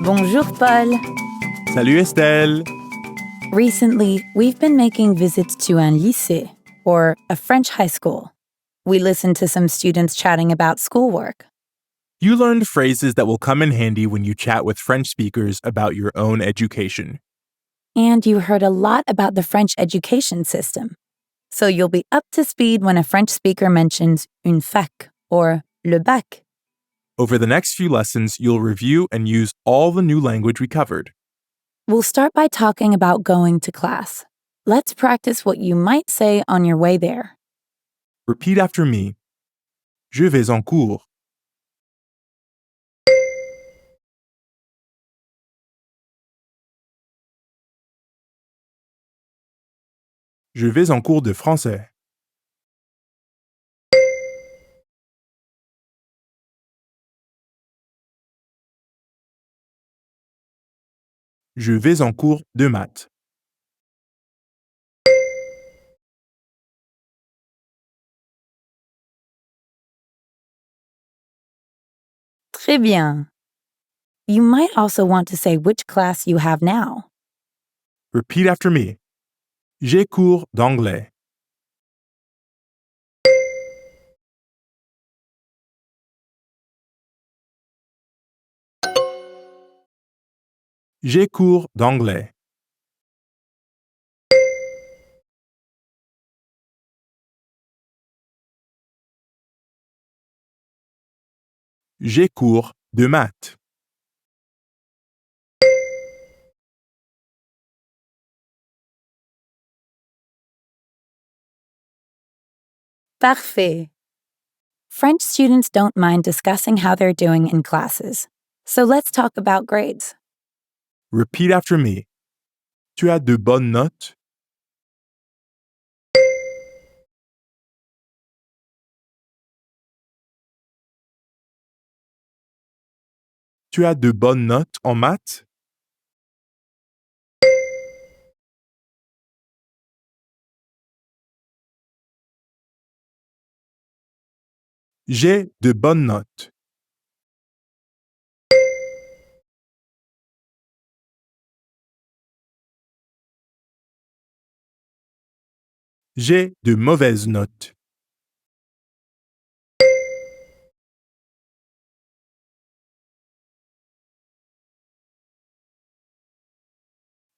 Bonjour, Paul. Salut Estelle. Recently, we've been making visits to un lycée, or a French high school. We listened to some students chatting about schoolwork. You learned phrases that will come in handy when you chat with French speakers about your own education. And you heard a lot about the French education system. So you'll be up to speed when a French speaker mentions une fac or le bac. Over the next few lessons, you'll review and use all the new language we covered. We'll start by talking about going to class. Let's practice what you might say on your way there. Repeat after me. Je vais en cours. Je vais en cours de français. Je vais en cours de maths. Très bien. You might also want to say which class you have now. Repeat after me. J'ai cours d'anglais. J'ai cours d'anglais. J'ai cours de maths. Parfait. French students don't mind discussing how they're doing in classes. So let's talk about grades. Repeat after me. Tu as de bonnes notes? Tu as de bonnes notes en maths? J'ai de bonnes notes. J'ai de mauvaises notes.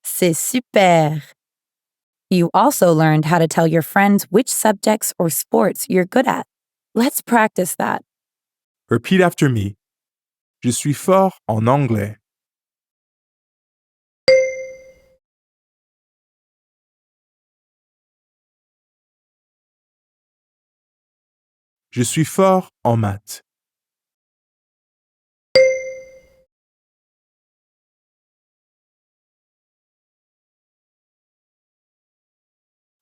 C'est super. You also learned how to tell your friends which subjects or sports you're good at. Let's practice that. Repeat after me. Je suis fort en anglais. Je suis fort en maths.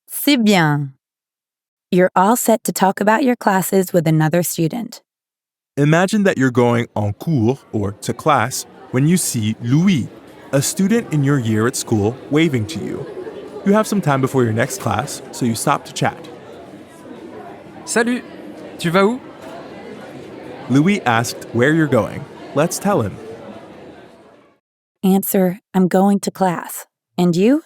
C'est bien. You're all set to talk about your classes with another student. Imagine that you're going en cours, or to class, when you see Louis, a student in your year at school, waving to you. You have some time before your next class, so you stop to chat. Salut, tu vas où? Louis asked where you're going. Let's tell him. Answer, I'm going to class. And you?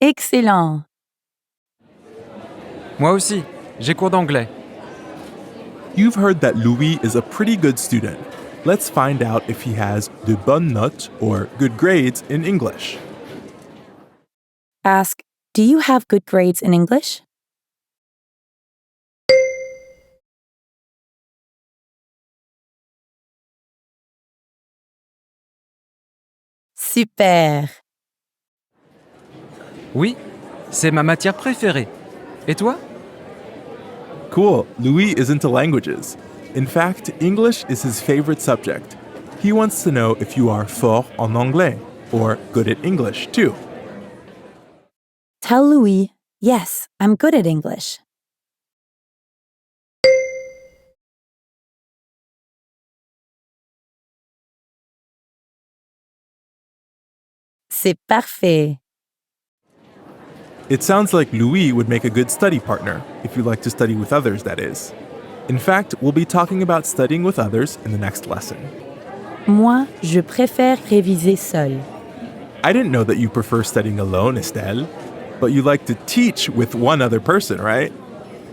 Excellent. Moi aussi, j'ai cours d'anglais. You've heard that Louis is a pretty good student. Let's find out if he has de bonnes notes, or good grades, in English. Ask, do you have good grades in English? Super. Oui, c'est ma matière préférée. Et toi? Cool, Louis is into languages. In fact, English is his favorite subject. He wants to know if you are fort en anglais, or good at English, too. Tell Louis, yes, I'm good at English. C'est parfait. It sounds like Louis would make a good study partner, if you like to study with others, that is. In fact, we'll be talking about studying with others in the next lesson. Moi, je préfère réviser seule. I didn't know that you prefer studying alone, Estelle, but you like to teach with one other person, right?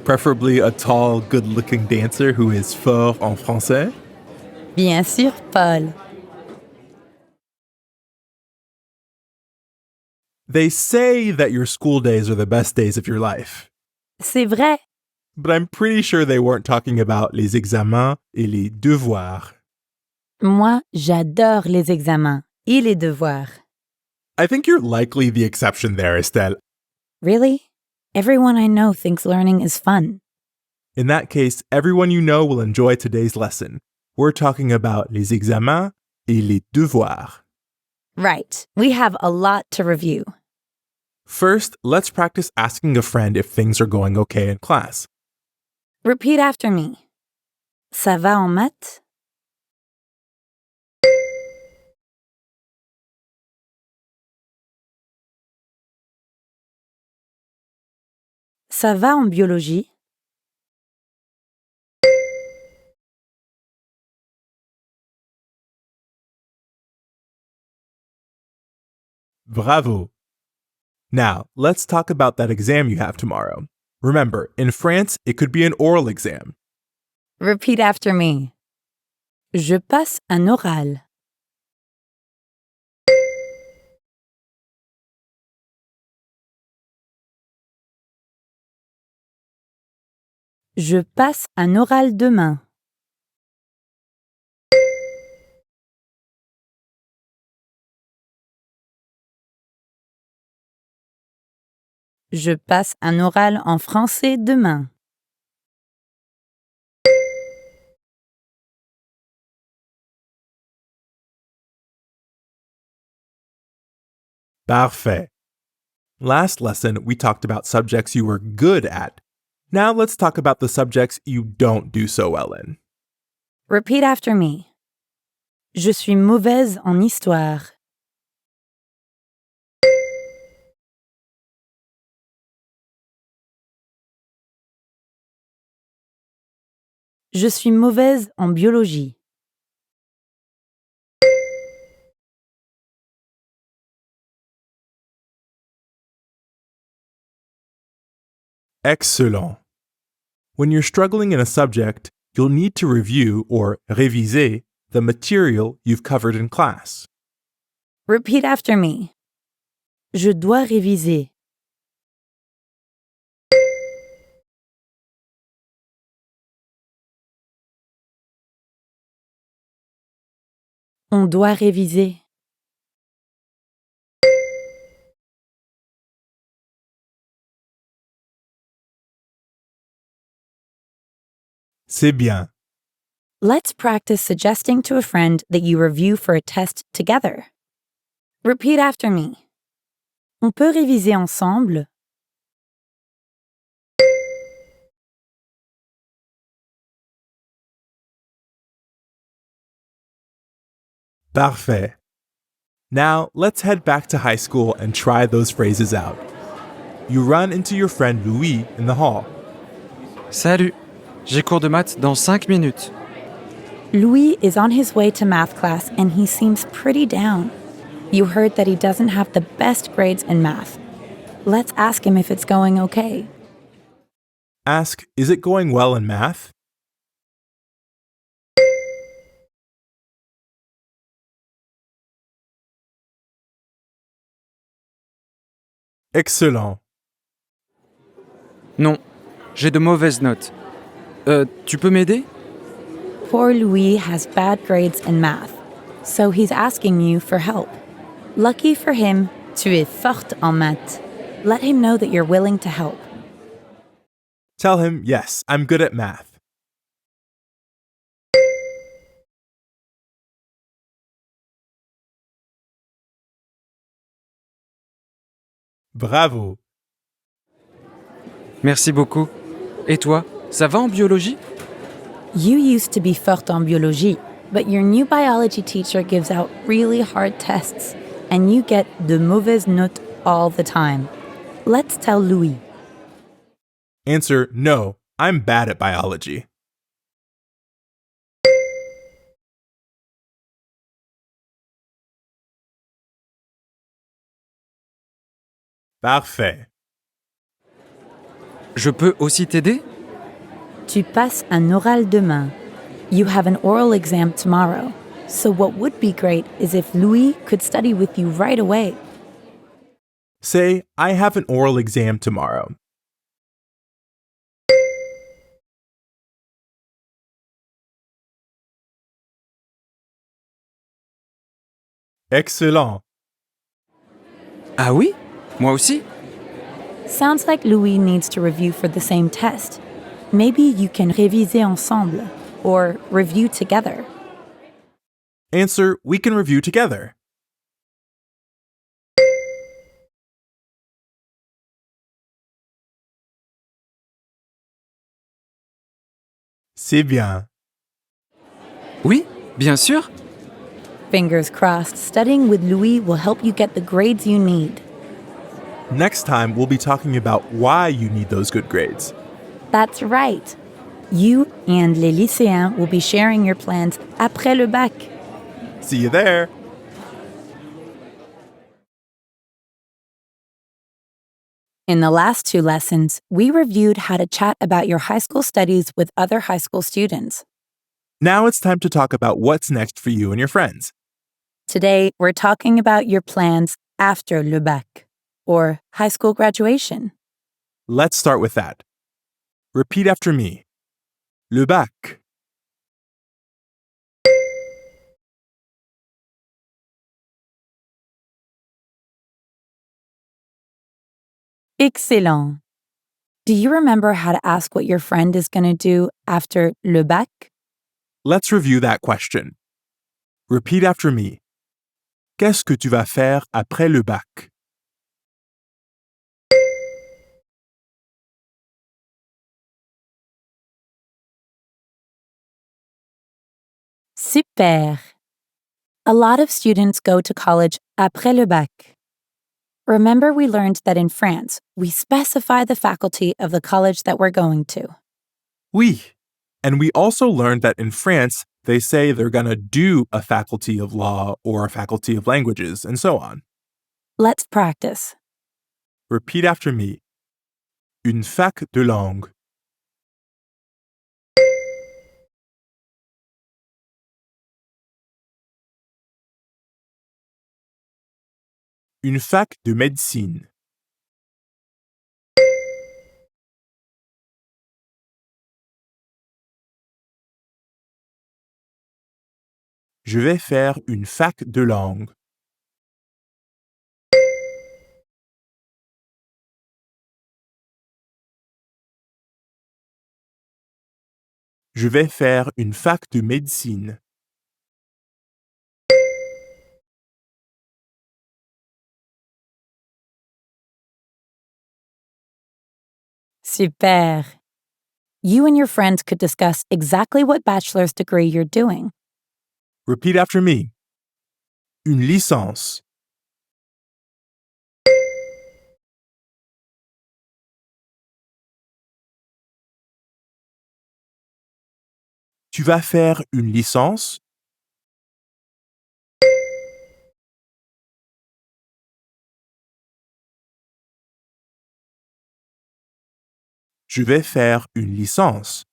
Preferably a tall, good-looking dancer who is fort en français. Bien sûr, Paul. They say that your school days are the best days of your life, C'est vrai. but I'm pretty sure they weren't talking about les examens et les devoirs. Moi, j'adore les examens et les devoirs. I think you're likely the exception there, Estelle. Really? Everyone I know thinks learning is fun. In that case, everyone you know will enjoy today's lesson. We're talking about les examens et les devoirs. Right. We have a lot to review. First, let's practice asking a friend if things are going okay in class. Repeat after me. Ça va en maths? Ça va en biologie? Bravo! Now, let's talk about that exam you have tomorrow. Remember, in France, it could be an oral exam. Repeat after me. Je passe un oral. Je passe un oral demain. Je passe un oral en français demain. Parfait. Last lesson, we talked about subjects you were good at. Now let's talk about the subjects you don't do so well in. Repeat after me. Je suis mauvaise en histoire. Je suis mauvaise en biologie. Excellent. When you're struggling in a subject, you'll need to review or réviser the material you've covered in class. Repeat after me. Je dois réviser. On doit réviser. C'est bien. Let's practice suggesting to a friend that you review for a test together. Repeat after me. On peut réviser ensemble. Parfait. Now, let's head back to high school and try those phrases out. You run into your friend Louis in the hall. Salut, j'ai cours de maths dans 5 minutes. Louis is on his way to math class and he seems pretty down. You heard that he doesn't have the best grades in math. Let's ask him if it's going okay. Ask, is it going well in math? Excellent. Non, j'ai de mauvaises notes. Tu peux m'aider? Poor Louis has bad grades in math, so he's asking you for help. Lucky for him, tu es forte en maths. Let him know that you're willing to help. Tell him, yes, I'm good at math. Bravo. Merci beaucoup. Et toi, ça va en biologie? You used to be forte en biologie, but your new biology teacher gives out really hard tests, and you get de mauvaises notes all the time. Let's tell Louis. Answer, no, I'm bad at biology. Parfait. Je peux aussi t'aider? Tu passes un oral demain. You have an oral exam tomorrow. So what would be great is if Louis could study with you right away. Say, I have an oral exam tomorrow. Excellent. Ah oui? Moi aussi? Sounds like Louis needs to review for the same test. Maybe you can réviser ensemble or review together. Answer, we can review together. C'est bien. Oui, bien sûr. Fingers crossed, studying with Louis will help you get the grades you need. Next time, we'll be talking about why you need those good grades. That's right. You and les lycéens will be sharing your plans après le bac. See you there. In the last 2 lessons, we reviewed how to chat about your high school studies with other high school students. Now it's time to talk about what's next for you and your friends. Today, we're talking about your plans after le bac, or high school graduation. Let's start with that. Repeat after me. Le bac. Excellent. Do you remember how to ask what your friend is going to do after le bac? Let's review that question. Repeat after me. Qu'est-ce que tu vas faire après le bac? Super. A lot of students go to college après le bac. Remember, we learned that in France, we specify the faculty of the college that we're going to. Oui. And we also learned that in France, they say they're going to do a faculty of law or a faculty of languages, and so on. Let's practice. Repeat after me. Une fac de langue. Une fac de médecine. Je vais faire une fac de langue. Je vais faire une fac de médecine. Super. You and your friends could discuss exactly what bachelor's degree you're doing. Repeat after me. Une licence. Tu vas faire une licence? Je vais faire une licence.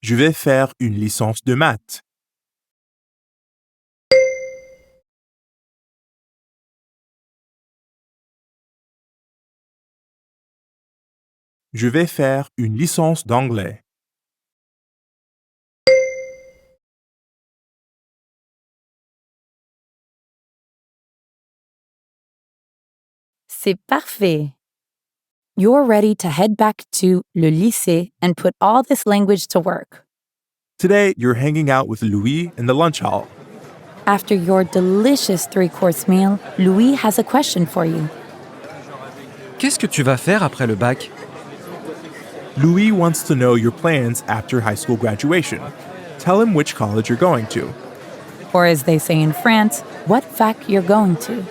Je vais faire une licence de maths. Je vais faire une licence d'anglais. C'est parfait. You're ready to head back to le lycée and put all this language to work. Today, you're hanging out with Louis in the lunch hall. After your delicious 3-course meal, Louis has a question for you. Qu'est-ce que tu vas faire après le bac? Louis wants to know your plans after high school graduation. tell him which college you're going to. Or as they say in France, what fac you're going to.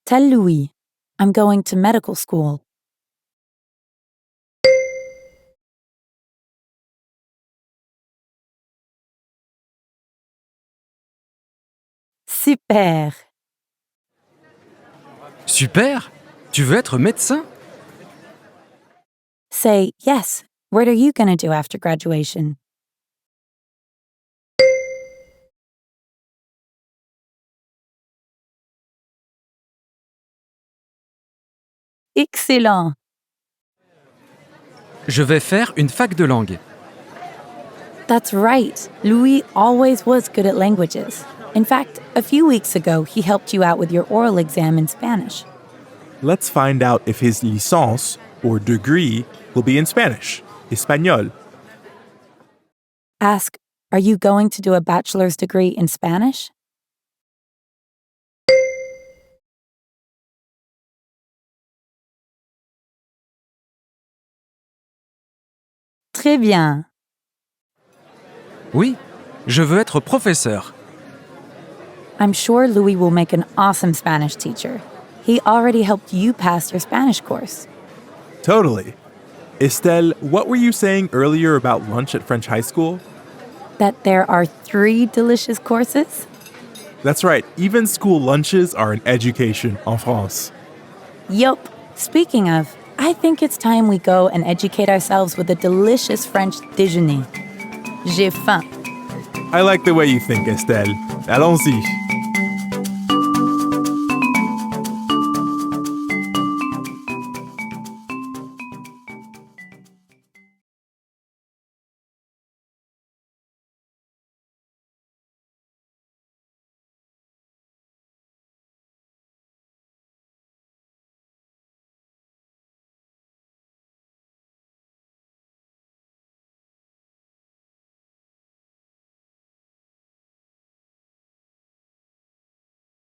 Tell Louis, I'm going to medical school. Super! Super! Tu veux être médecin? Say, yes, what are you going to do after graduation? Excellent! Je vais faire une fac de langue. That's right. Louis always was good at languages. In fact, a few weeks ago, he helped you out with your oral exam in Spanish. Let's find out if his licence or degree will be in Spanish, español. Ask, are you going to do a bachelor's degree in Spanish? Très bien. Oui, je veux être professeur. I'm sure Louis will make an awesome Spanish teacher. He already helped you pass your Spanish course. Totally. Estelle, what were you saying earlier about lunch at French high school? That there are 3 delicious courses? That's right, even school lunches are an education en France. Yup. Speaking of, I think it's time we go and educate ourselves with a delicious French déjeuner. J'ai faim. I like the way you think, Estelle. Allons-y.